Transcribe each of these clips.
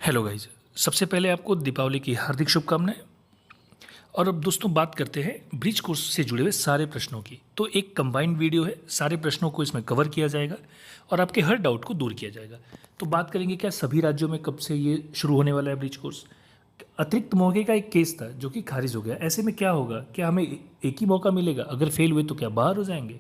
Hello guys. सबसे पहले आपको दीपावली की हार्दिक शुभकामनाएं। और अब दोस्तों बात करते हैं ब्रिज कोर्स से जुड़े हुए सारे प्रश्नों की। तो एक कंबाइंड वीडियो है, सारे प्रश्नों को इसमें कवर किया जाएगा और आपके हर डाउट को दूर किया जाएगा। तो बात करेंगे क्या सभी राज्यों में कब से ये शुरू होने वाला है ब्रिज कोर्स। अतिरिक्त मौके का एक केस था जो कि खारिज हो गया। ऐसे में क्या होगा, क्या हमें एक ही मौका मिलेगा? अगर फेल हुए तो क्या बाहर हो जाएंगे?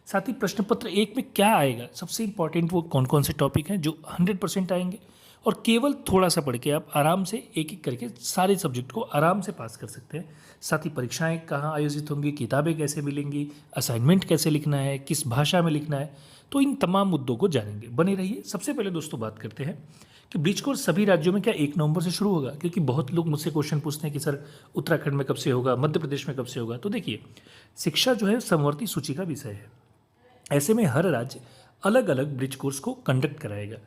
साथ ही प्रश्न पत्र एक में क्या आएगा, सबसे इंपॉर्टेंट वो कौन कौन से टॉपिक हैं जो 100% आएंगे, और केवल थोड़ा सा पढ़ के आप आराम से एक एक करके सारे सब्जेक्ट को आराम से पास कर सकते हैं। साथ ही परीक्षाएं कहाँ आयोजित होंगी, किताबें कैसे मिलेंगी, असाइनमेंट कैसे लिखना है, किस भाषा में लिखना है, तो इन तमाम मुद्दों को जानेंगे। बने रहिए। सबसे पहले दोस्तों बात करते हैं कि ब्रिज कोर्स सभी राज्यों में क्या 1 नवंबर से शुरू होगा, क्योंकि बहुत लोग मुझसे क्वेश्चन पूछते हैं कि सर उत्तराखंड में कब से होगा, मध्य प्रदेश में कब से होगा। तो देखिए, शिक्षा जो है समवर्ती सूची का विषय है। ऐसे में हर राज्य अलग अलग ब्रिज कोर्स को कंडक्ट कराएगा।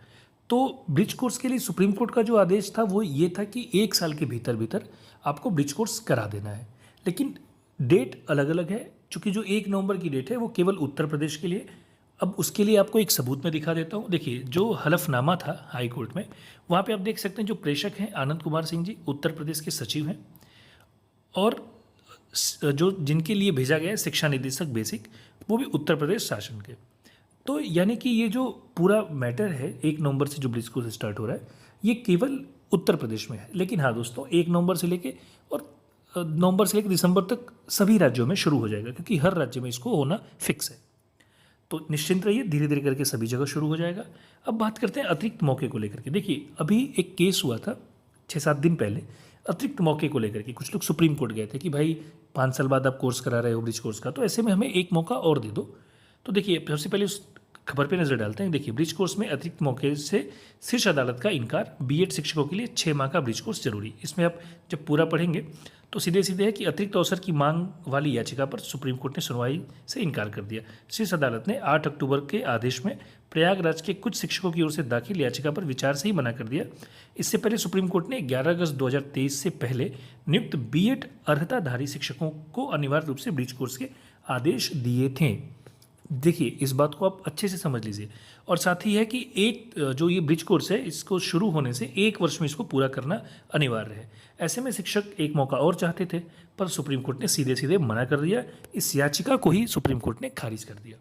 तो ब्रिज कोर्स के लिए सुप्रीम कोर्ट का जो आदेश था वो ये था कि 1 साल के भीतर भीतर आपको ब्रिज कोर्स करा देना है। लेकिन डेट अलग अलग है। चूंकि जो 1 नवंबर की डेट है वो केवल उत्तर प्रदेश के लिए। अब उसके लिए आपको एक सबूत में दिखा देता हूँ। देखिए, जो हलफनामा था हाई कोर्ट में, वहाँ पे आप देख सकते हैं जो प्रेषक हैं आनंद कुमार सिंह जी, उत्तर प्रदेश के सचिव हैं, और जो जिनके लिए भेजा गया है शिक्षा निदेशक बेसिक, वो भी उत्तर प्रदेश शासन के। तो यानी कि ये जो पूरा मैटर है 1 नवंबर से जो ब्रिज कोर्स स्टार्ट हो रहा है, ये केवल उत्तर प्रदेश में है। लेकिन हाँ दोस्तों, 1 नवंबर से लेके और नवंबर से लेकर दिसंबर तक सभी राज्यों में शुरू हो जाएगा, क्योंकि हर राज्य में इसको होना फिक्स है। तो निश्चिंत रहिए, धीरे धीरे करके सभी जगह शुरू हो जाएगा। अब बात करते हैं अतिरिक्त मौके को लेकर के। देखिए, अभी एक केस हुआ था 6-7 दिन पहले अतिरिक्त मौके को लेकर के। कुछ लोग सुप्रीम कोर्ट गए थे कि भाई 5 साल बाद आप कोर्स करा रहे हो ब्रिज कोर्स का, तो ऐसे में हमें एक मौका और दे दो। तो देखिए, सबसे पहले उस खबर पे नजर डालते हैं। देखिए, ब्रिज कोर्स में अतिरिक्त मौके से शीर्ष अदालत का इनकार, बीएड शिक्षकों के लिए 6 माह का ब्रिज कोर्स जरूरी। इसमें आप जब पूरा पढ़ेंगे तो सीधे सीधे है कि अतिरिक्त अवसर की मांग वाली याचिका पर सुप्रीम कोर्ट ने सुनवाई से इनकार कर दिया। शीर्ष अदालत ने 8 अक्टूबर के आदेश में प्रयागराज के कुछ शिक्षकों की ओर से दाखिल याचिका पर विचार से ही मना कर दिया। इससे पहले सुप्रीम कोर्ट ने 11 अगस्त 2023 से पहले नियुक्त बीएड अर्हताधारी शिक्षकों को अनिवार्य रूप से ब्रिज कोर्स के आदेश दिए थे। देखिए, इस बात को आप अच्छे से समझ लीजिए। और साथ ही है कि एक जो ये ब्रिज कोर्स है, इसको शुरू होने से 1 वर्ष में इसको पूरा करना अनिवार्य है। ऐसे में शिक्षक एक मौका और चाहते थे, पर सुप्रीम कोर्ट ने सीधे सीधे मना कर दिया। इस याचिका को ही सुप्रीम कोर्ट ने खारिज कर दिया।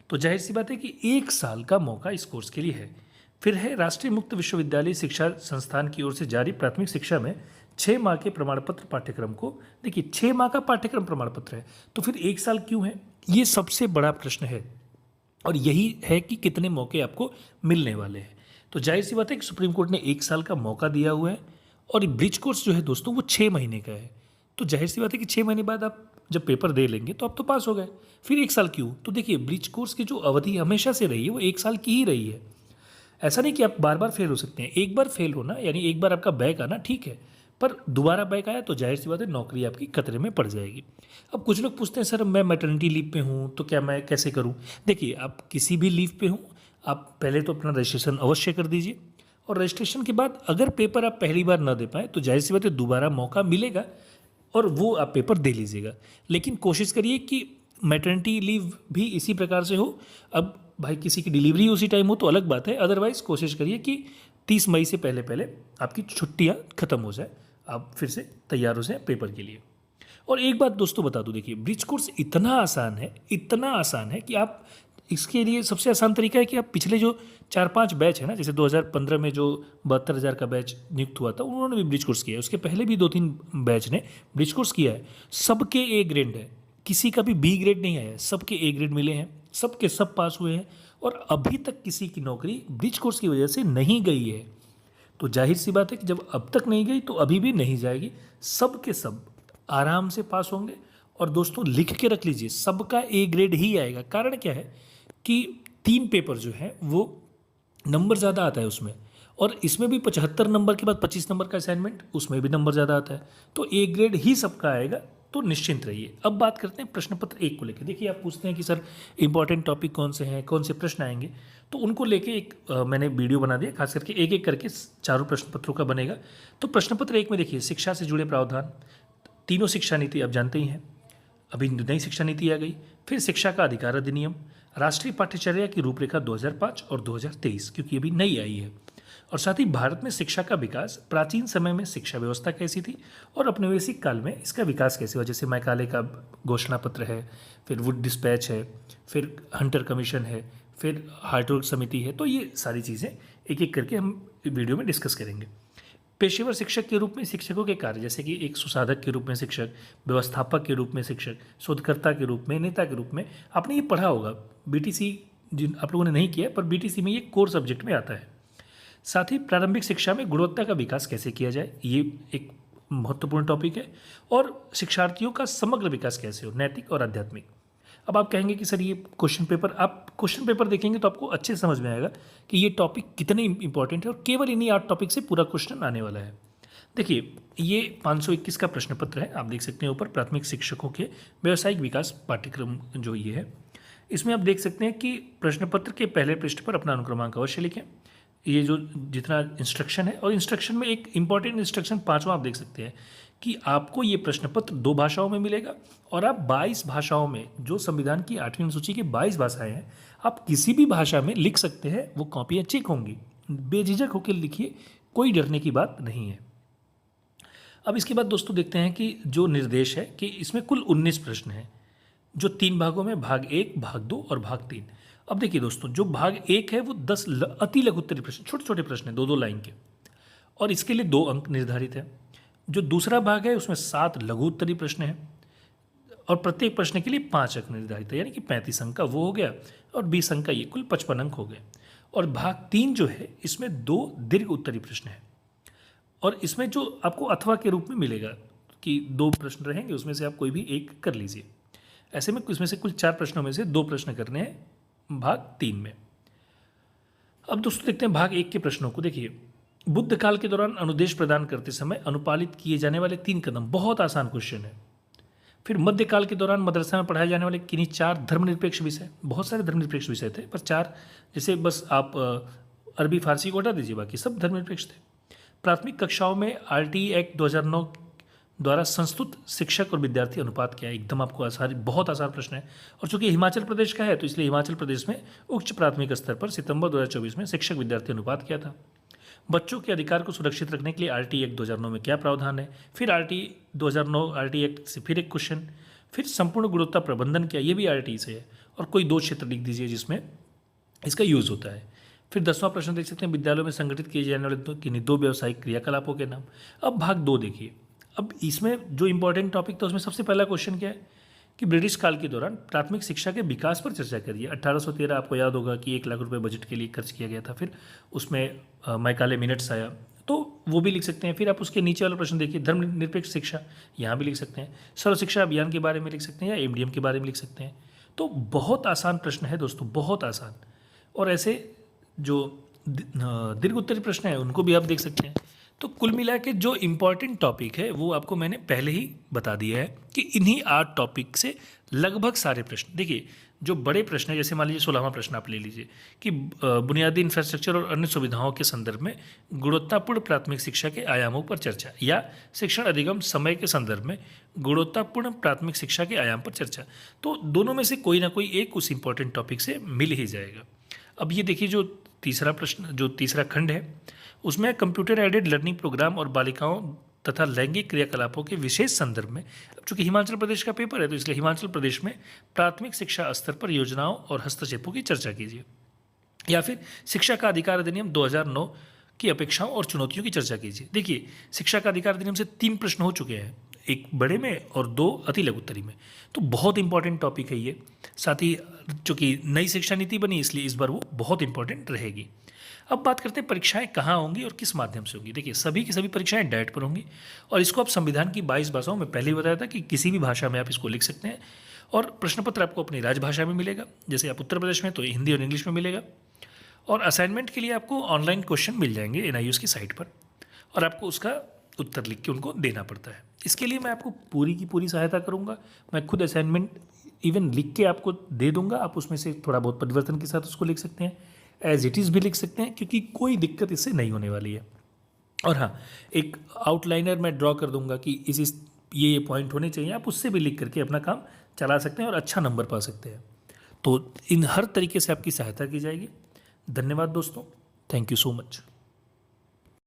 तो जाहिर सी बात है कि 1 साल का मौका इस कोर्स के लिए है। फिर है राष्ट्रीय मुक्त विश्वविद्यालय शिक्षा संस्थान की ओर से जारी प्राथमिक शिक्षा में 6 माह के प्रमाण पत्र पाठ्यक्रम को। देखिए, 6 माह का पाठ्यक्रम प्रमाण पत्र है, तो फिर 1 साल क्यों है? ये सबसे बड़ा प्रश्न है, और यही है कि कितने मौके आपको मिलने वाले हैं। तो जाहिर सी बात है कि सुप्रीम कोर्ट ने 1 साल का मौका दिया हुआ है, और ब्रिज कोर्स जो है दोस्तों वो 6 महीने का है। तो जाहिर सी बात है कि 6 महीने बाद आप जब पेपर दे लेंगे तो आप तो पास हो गए। फिर 1 साल क्यों? तो देखिए, ब्रिज कोर्स की जो अवधि हमेशा से रही है वो 1 साल की ही रही है। ऐसा नहीं कि आप बार बार फेल हो सकते हैं। एक बार फेल होना, यानी एक बार आपका बैक आना ठीक है, पर दोबारा बैक आया तो जाहिर सी बात है नौकरी आपकी खतरे में पड़ जाएगी। अब कुछ लोग पूछते हैं सर मैं मैटरनिटी लीव पे हूँ तो क्या मैं कैसे करूँ? देखिए, आप किसी भी लीव पे हों, आप पहले तो अपना रजिस्ट्रेशन अवश्य कर दीजिए, और रजिस्ट्रेशन के बाद अगर पेपर आप पहली बार ना दे पाए तो जाहिर सी बात है दोबारा मौका मिलेगा, और वो आप पेपर दे लीजिएगा। लेकिन कोशिश करिए कि मैटरनिटी लीव भी इसी प्रकार से हो। अब भाई किसी की डिलीवरी उसी टाइम हो तो अलग बात है, अदरवाइज कोशिश करिए कि 30 मई से पहले पहले आपकी छुट्टियां खत्म हो जाए, आप फिर से तैयार हो जाए पेपर के लिए। और एक बात दोस्तों बता दूं, देखिए ब्रिज कोर्स इतना आसान है, इतना आसान है कि आप इसके लिए सबसे आसान तरीका है कि आप पिछले जो 4-5 बैच है ना, जैसे 2015 में जो 72,000 का बैच नियुक्त हुआ था, उन्होंने भी ब्रिज कोर्स किया है। उसके पहले भी 2-3 बैच ने ब्रिज कोर्स किया है। सबके ए ग्रेड है, किसी का भी बी ग्रेड नहीं आया है, सबके ए ग्रेड मिले हैं, सबके सब पास हुए हैं, और अभी तक किसी की नौकरी ब्रिज कोर्स की वजह से नहीं गई है। तो जाहिर सी बात है कि जब अब तक नहीं गई तो अभी भी नहीं जाएगी। सब के सब आराम से पास होंगे। और दोस्तों लिख के रख लीजिए, सबका ए ग्रेड ही आएगा। कारण क्या है कि 3 पेपर जो है वो नंबर ज़्यादा आता है उसमें, और इसमें भी 75 नंबर के बाद 25 नंबर का असाइनमेंट, उसमें भी नंबर ज़्यादा आता है। तो ए ग्रेड ही सबका आएगा, तो निश्चिंत रहिए। अब बात करते हैं प्रश्न पत्र 1 को लेकर। देखिए, आप पूछते हैं कि सर इंपॉर्टेंट टॉपिक कौन से हैं, कौन से प्रश्न आएंगे, तो उनको लेके एक मैंने वीडियो बना दिया, खास करके एक एक करके चारों प्रश्न पत्रों का बनेगा। तो प्रश्न पत्र 1 में देखिए, शिक्षा से जुड़े प्रावधान, तीनों शिक्षा नीति आप जानते ही हैं, अभी नई शिक्षा नीति आ गई। फिर शिक्षा का अधिकार अधिनियम, राष्ट्रीय पाठ्यचर्या की रूपरेखा 2005 और 2023, क्योंकि अभी नई आई है, और साथ ही भारत में शिक्षा का विकास, प्राचीन समय में शिक्षा व्यवस्था कैसी थी और औपनिवेशिक काल में इसका विकास कैसे हुआ। जैसे मैकाले का घोषणा पत्र है, फिर वुड डिस्पैच है, फिर हंटर कमीशन है, फिर हार्टोग समिति है। तो ये सारी चीज़ें एक एक करके हम वीडियो में डिस्कस करेंगे। पेशेवर शिक्षक के रूप में शिक्षकों के कार्य, जैसे कि एक सुसाधक के रूप में शिक्षक, व्यवस्थापक के रूप में शिक्षक, शोधकर्ता के रूप में, नेता के रूप में। आपने ये पढ़ा होगा बीटीसी, जिन आप लोगों ने नहीं किया, पर बीटीसी में ये कोर सब्जेक्ट में आता है। साथ ही प्रारंभिक शिक्षा में गुणवत्ता का विकास कैसे किया जाए, ये एक महत्वपूर्ण टॉपिक है। और शिक्षार्थियों का समग्र विकास कैसे हो, नैतिक और आध्यात्मिक। अब आप कहेंगे कि सर ये क्वेश्चन पेपर, आप क्वेश्चन पेपर देखेंगे तो आपको अच्छे से समझ में आएगा कि ये टॉपिक कितने इंपॉर्टेंट है और केवल इन्हीं 8 टॉपिक से पूरा क्वेश्चन आने वाला है। देखिए, ये 521 का प्रश्न पत्र है, आप देख सकते हैं ऊपर, प्राथमिक शिक्षकों के व्यावसायिक विकास पाठ्यक्रम जो ये है। इसमें आप देख सकते हैं कि प्रश्न पत्र के पहले पृष्ठ पर अपना अनुक्रमांक अवश्य लिखें। ये जो जितना इंस्ट्रक्शन है, और इंस्ट्रक्शन में एक इंपॉर्टेंट इंस्ट्रक्शन 5वां आप देख सकते हैं कि आपको ये प्रश्न पत्र 2 भाषाओं में मिलेगा और आप 22 भाषाओं में, जो संविधान की 8वीं अनुसूची की 22 भाषाएं हैं, आप किसी भी भाषा में लिख सकते हैं। वो कॉपियाँ चेक होंगी, बेझिझक होकर लिखिए, कोई डरने की बात नहीं है। अब इसके बाद दोस्तों देखते हैं कि जो निर्देश है कि इसमें कुल 19 प्रश्न हैं, जो 3 भागों में, भाग 1, भाग 2 और भाग 3। अब देखिए दोस्तों, जो भाग 1 है वो 10 अति लघु उत्तरीय प्रश्न, छोटे छोटे प्रश्न हैं, 2-2 लाइन के, और इसके लिए 2 अंक निर्धारित है। जो दूसरा भाग है उसमें 7 लघु उत्तरीय प्रश्न हैं और प्रत्येक प्रश्न के लिए 5 अंक निर्धारित है, यानी कि 35 अंक का वो हो गया और 20 अंक का ये, कुल 55 अंक हो गए। और भाग 3 जो है इसमें 2 दीर्घ उत्तरीय प्रश्न हैं और इसमें जो आपको अथवा के रूप में मिलेगा कि 2 प्रश्न रहेंगे, उसमें से आप कोई भी एक कर लीजिए। ऐसे में इसमें से कुल 4 प्रश्नों में से 2 प्रश्न करने हैं भाग 3 में। अब दोस्तों देखते हैं भाग 1 के प्रश्नों को। देखिए, बुद्ध काल के दौरान अनुदेश प्रदान करते समय अनुपालित किए जाने वाले 3 कदम, बहुत आसान क्वेश्चन है। फिर मध्यकाल के दौरान मदरसा में पढ़ाए जाने वाले किन्हीं 4 धर्मनिरपेक्ष विषय, बहुत सारे धर्मनिरपेक्ष विषय थे पर 4, जैसे बस आप अरबी फारसी को हटा दीजिए, बाकी सब धर्मनिरपेक्ष थे। प्राथमिक कक्षाओं में RTE एक्ट 2009 द्वारा संस्तुत शिक्षक और विद्यार्थी अनुपात क्या है, एकदम आपको आसान, बहुत आसान प्रश्न है। और चूंकि हिमाचल प्रदेश का है तो इसलिए हिमाचल प्रदेश में उच्च प्राथमिक स्तर पर सितंबर 2024 में शिक्षक विद्यार्थी अनुपात क्या था। बच्चों के अधिकार को सुरक्षित रखने के लिए RTE एक्ट 2009 में क्या प्रावधान है। फिर RTE 2009 RTE एक्ट से फिर एक क्वेश्चन। फिर संपूर्ण गुणवत्ता प्रबंधन क्या, ये भी RTE से है, और कोई 2 क्षेत्र लिख दीजिए जिसमें इसका यूज़ होता है। फिर 10वां प्रश्न देख सकते हैं, विद्यालयों में संगठित किए जाने वाले किन्हीं 2 व्यावसायिक क्रियाकलापों के नाम। अब भाग 2 देखिए, अब इसमें जो इंपॉर्टेंट टॉपिक था उसमें सबसे पहला क्वेश्चन क्या है कि ब्रिटिश काल के दौरान प्राथमिक शिक्षा के विकास पर चर्चा करिए। 1813 आपको याद होगा कि 1 लाख रुपए बजट के लिए खर्च किया गया था। फिर उसमें मैकाले मिनट्स आया, तो वो भी लिख सकते हैं। फिर आप उसके नीचे वाला प्रश्न देखिए, धर्मनिरपेक्ष शिक्षा, यहाँ भी लिख सकते हैं। सर्व शिक्षा अभियान के बारे में लिख सकते हैं या MDM के बारे में लिख सकते हैं। तो बहुत आसान प्रश्न है दोस्तों, बहुत आसान। और ऐसे जो दीर्घ उत्तरीय प्रश्न है उनको भी आप देख सकते हैं। तो कुल मिला के जो इम्पॉर्टेंट टॉपिक है वो आपको मैंने पहले ही बता दिया है कि इन्हीं 8 टॉपिक से लगभग सारे प्रश्न। देखिए, जो बड़े प्रश्न है, जैसे मान लीजिए 16वां प्रश्न आप ले लीजिए कि बुनियादी इंफ्रास्ट्रक्चर और अन्य सुविधाओं के संदर्भ में गुणवत्तापूर्ण प्राथमिक शिक्षा के आयामों पर चर्चा, या शिक्षण अधिगम समय के संदर्भ में गुणवत्तापूर्ण प्राथमिक शिक्षा के आयाम पर चर्चा। तो दोनों में से कोई ना कोई एक उस इम्पॉर्टेंट टॉपिक से मिल ही जाएगा। अब ये देखिए, जो तीसरा प्रश्न, जो तीसरा खंड है, उसमें कंप्यूटर एडेड लर्निंग प्रोग्राम और बालिकाओं तथा लैंगिक क्रियाकलापों के विशेष संदर्भ में। अब चूंकि हिमाचल प्रदेश का पेपर है तो इसलिए हिमाचल प्रदेश में प्राथमिक शिक्षा स्तर पर योजनाओं और हस्तक्षेपों की चर्चा कीजिए। या फिर शिक्षा का अधिकार अधिनियम 2009 की अपेक्षाओं और चुनौतियों की चर्चा कीजिए। देखिए, शिक्षा का अधिकार अधिनियम से 3 प्रश्न हो चुके हैं, एक बड़े में और 2 अति लघु उत्तरीय में। तो बहुत इंपॉर्टेंट टॉपिक है ये। साथ ही चूंकि नई शिक्षा नीति बनी इसलिए इस बार वो बहुत इंपॉर्टेंट रहेगी। अब बात करते हैं परीक्षाएं कहाँ होंगी और किस माध्यम से होंगी। देखिए, सभी की सभी परीक्षाएं डाइट पर होंगी और इसको आप संविधान की 22 भाषाओं में, पहले ही बताया था कि किसी भी भाषा में आप इसको लिख सकते हैं। और प्रश्न पत्र आपको अपनी राजभाषा में मिलेगा, जैसे आप उत्तर प्रदेश में तो हिंदी और इंग्लिश में मिलेगा। और असाइनमेंट के लिए आपको ऑनलाइन क्वेश्चन मिल जाएंगे NIOS की साइट पर, और आपको उसका उत्तर लिख के उनको देना पड़ता है। इसके लिए मैं आपको पूरी की पूरी सहायता करूँगा। मैं खुद असाइनमेंट इवन लिख के आपको दे दूँगा, आप उसमें से थोड़ा बहुत परिवर्तन के साथ उसको लिख सकते हैं, एज इट इज़ भी लिख सकते हैं, क्योंकि कोई दिक्कत इससे नहीं होने वाली है। और हाँ, एक आउटलाइनर मैं ड्रॉ कर दूंगा कि इस ये पॉइंट होने चाहिए, आप उससे भी लिख करके अपना काम चला सकते हैं और अच्छा नंबर पा सकते हैं। तो इन हर तरीके से आपकी सहायता की जाएगी। धन्यवाद दोस्तों, थैंक यू सो मच।